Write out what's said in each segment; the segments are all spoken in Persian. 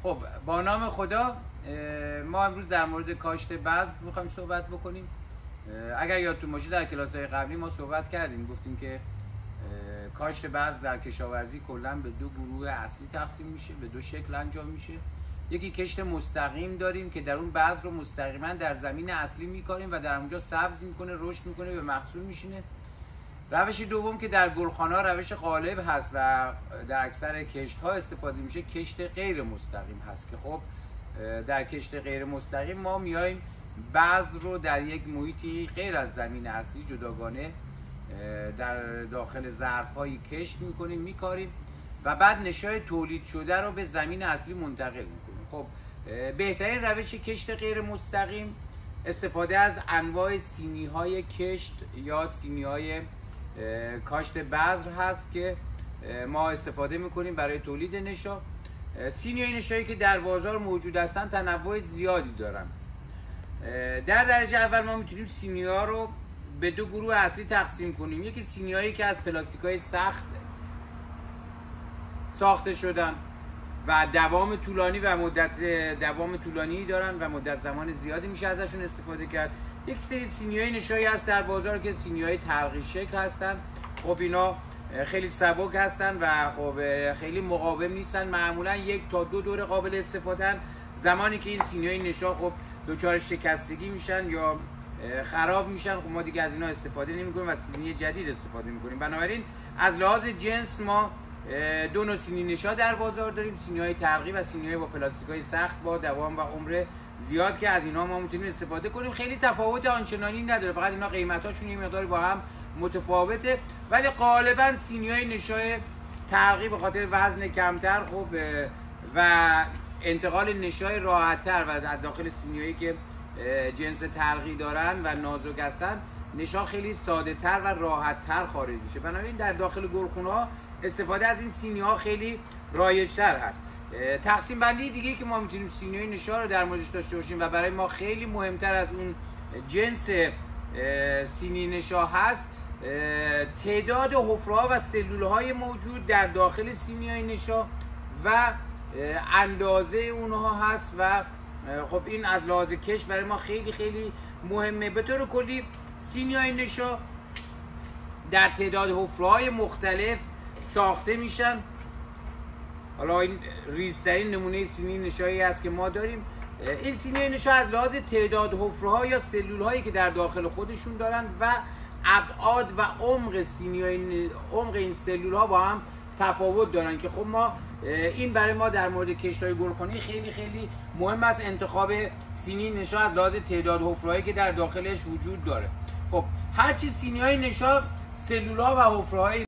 خب با نام خدا، ما امروز در مورد کاشت بذر میخوایم صحبت بکنیم. اگر یادتون باشه در کلاس‌های قبلی ما صحبت کردیم، گفتیم که کاشت بذر در کشاورزی کلا به دو گروه اصلی تقسیم میشه، به دو شکل انجام میشه. یکی کشت مستقیم داریم که در اون بذر رو مستقیما در زمین اصلی میکاریم و در اونجا سبز میکنه، رشد میکنه، به محصول میشینه. روش دوم که در گلخانه‌ها روش غالب هست و در اکثر کشت‌ها استفاده میشه، کشت غیر مستقیم هست که خب در کشت غیر مستقیم ما میایم بذر رو در یک محیطی غیر از زمین اصلی جداگانه در داخل ظرف‌های کشت میکنیم، میکاریم و بعد نشای تولید شده رو به زمین اصلی منتقل میکنیم. خب بهترین روش کشت غیر مستقیم استفاده از انواع سینی‌های کشت یا سینی‌های کاشت بذر هست که ما استفاده میکنیم برای تولید نشا. سینی‌های نشایی که در بازار موجود هستن تنوع زیادی دارن. در درجه اول ما میتونیم سینی‌ها رو به دو گروه اصلی تقسیم کنیم. یکی سینی‌هایی که از پلاستیک‌های سخت ساخته شدن و دوام طولانی و مدت دوام طولانی دارن و مدت زمان زیادی میشه ازشون استفاده کرد. یک سری سینی‌های نشایی هست در بازار که سینی‌های تلقی شکل هستن. خب اینا خیلی سبک هستن و خب خیلی مقاوم نیستن، معمولا 1 تا 2 دور قابل استفادهن. زمانی که این سینی‌های نشا خب دچار شکستگی میشن یا خراب میشن، خب ما دیگه از اینا استفاده نمی‌کنیم و سینی جدید استفاده می‌کنیم. بنابراین از لحاظ جنس ما دو نوع سینی نشا در بازار داریم، سینی‌های تلقی و سینی‌های با پلاستیک‌های سخت با دوام و عمر زیاد که از اینا ما میتونیم استفاده کنیم. خیلی تفاوت آنچنانی نداره، فقط اینا قیمتاشون یه مقدار با هم متفاوته، ولی غالبا سینی‌های نشای تلقی به خاطر وزن کمتر خب و انتقال نشای راحت‌تر و در داخل سینی‌هایی که جنس تلقی دارن و نازک هستن نشا خیلی ساده‌تر و راحت‌تر خارج میشه. بنابراین در داخل گلخونه‌ها استفاده از این سینی‌ها خیلی رایج‌تر هست. تقسیم بندی دیگه که ما میتونیم سینی‌های نشا رو در موردش داشته باشیم و برای ما خیلی مهمتر از اون جنس سینی نشا هست، تعداد حفره‌ها و سلول‌های موجود در داخل سینی‌های نشا و اندازه اونها هست و خب این از لحاظ کشت برای ما خیلی خیلی مهمه. به طور کلی سینی‌های نشا در تعداد حفره‌های مختلف ساخته میشن. حالا این ریزترین نمونه سینی نشایی است که ما داریم. این سینی نشا از لحاظ تعداد حفره‌ها یا سلول‌هایی که در داخل خودشون دارن و ابعاد و عمق این سلول‌ها با هم تفاوت دارن که خب ما این برای ما در مورد کشت‌های گلخانه‌ای خیلی خیلی مهم است انتخاب سینی نشا از لحاظ تعداد حفره‌هایی که در داخلش وجود داره. خب هرچی سینی‌های نشا سلول‌ها و حفره‌های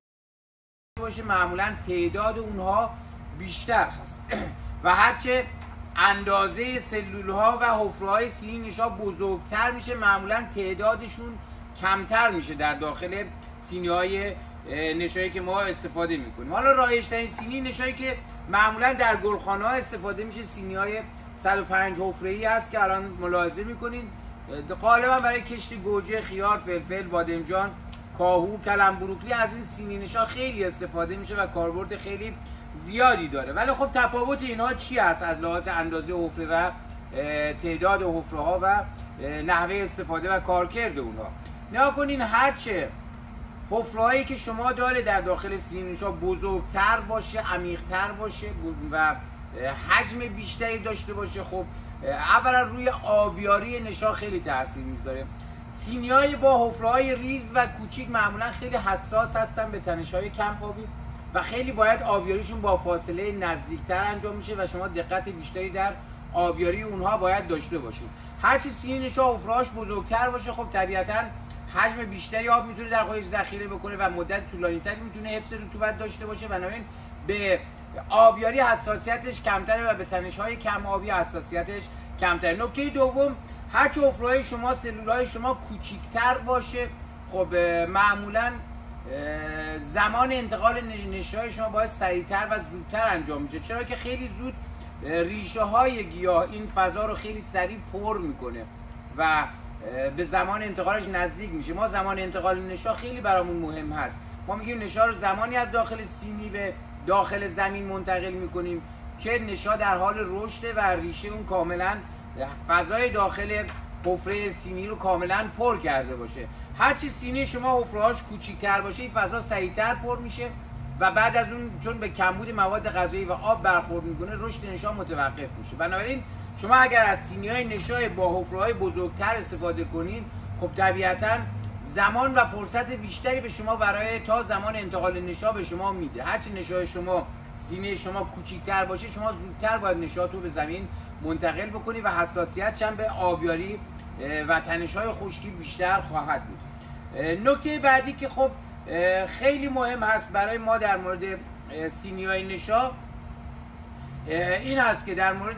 باشه معمولا تعداد اونها بیشتر هست و هرچه اندازه سلول‌ها و حفره‌های سینی نشا بزرگتر میشه معمولا تعدادشون کمتر میشه در داخل سینی‌های نشایی که ما استفاده میکنیم. حالا رایج‌ترین سینی نشایی که معمولا در گلخانه‌ها استفاده میشه سینی‌های 105 حفره‌ای است که الان ملاحظه میکنین. غالبا برای کشت گوجه، خیار، فلفل، بادمجان، کاهو، کلم بروکلی از این سینی نشا خیلی استفاده میشه و کاربرد خیلی زیادی داره. ولی خب تفاوت اینها چی است از لحاظ اندازه حفره و تعداد حفره‌ها و نحوه استفاده و کارکرد اونها؟ نگاه کنین هرچه حفره‌هایی که شما داره در داخل سینی نشا بزرگتر باشه، عمیق‌تر باشه و حجم بیشتری داشته باشه، خب اولا روی آبیاری نشا خیلی تاثیر میذاره. سینی‌های با حفره‌های ریز و کوچیک معمولا خیلی حساس هستن به تنش‌های کم آبی و خیلی باید آبیاریشون با فاصله نزدیکتر انجام میشه و شما دقت بیشتری در آبیاری اونها باید داشته باشید. هرچی سینی نشا حفره‌هاش بزرگتر باشه خب طبیعتاً حجم بیشتری آب میتونه در خودش ذخیره بکنه و مدت طولانی‌تری میتونه حفظ رطوبت داشته باشه. بنابراین به آبیاری حساسیتش کمتره و به تنش‌های کم آبی حساسیتش کمتره. نکته دوم، هرچه حفره‌های شما سلول‌های شما کوچیک‌تر باشه خب معمولاً زمان انتقال نشای شما باید سریعتر و زودتر انجام میشه، چرا که خیلی زود ریشه های گیاه این فضا رو خیلی سریع پر میکنه و به زمان انتقالش نزدیک میشه. ما زمان انتقال نشا خیلی برامون مهم هست. ما میگیم نشا رو زمانی از داخل سینی به داخل زمین منتقل میکنیم که نشا در حال رشد و ریشه اون کاملا فضای داخل حفره سینی رو کاملا پر کرده باشه. هرچی سینی شما حفره‌هاش کوچیک‌تر باشه این فضا سریعتر پر میشه و بعد از اون چون به کمبود مواد غذایی و آب برخورد میکنه رشد نشا متوقف میشه. بنابراین شما اگر از سینی‌های نشا با حفره‌های بزرگتر استفاده کنین خب طبیعتاً زمان و فرصت بیشتری به شما برای تا زمان انتقال نشا به شما میده. هرچی نشای شما سینه شما کوچیک‌تر باشه شما زودتر باید نشات رو به زمین منتقل بکنی و حساسیت هم به آبیاری و تنش‌های خشکی بیشتر خواهد بود. نکته بعدی که خب خیلی مهم هست برای ما در مورد سینی‌های نشا این هست که در مورد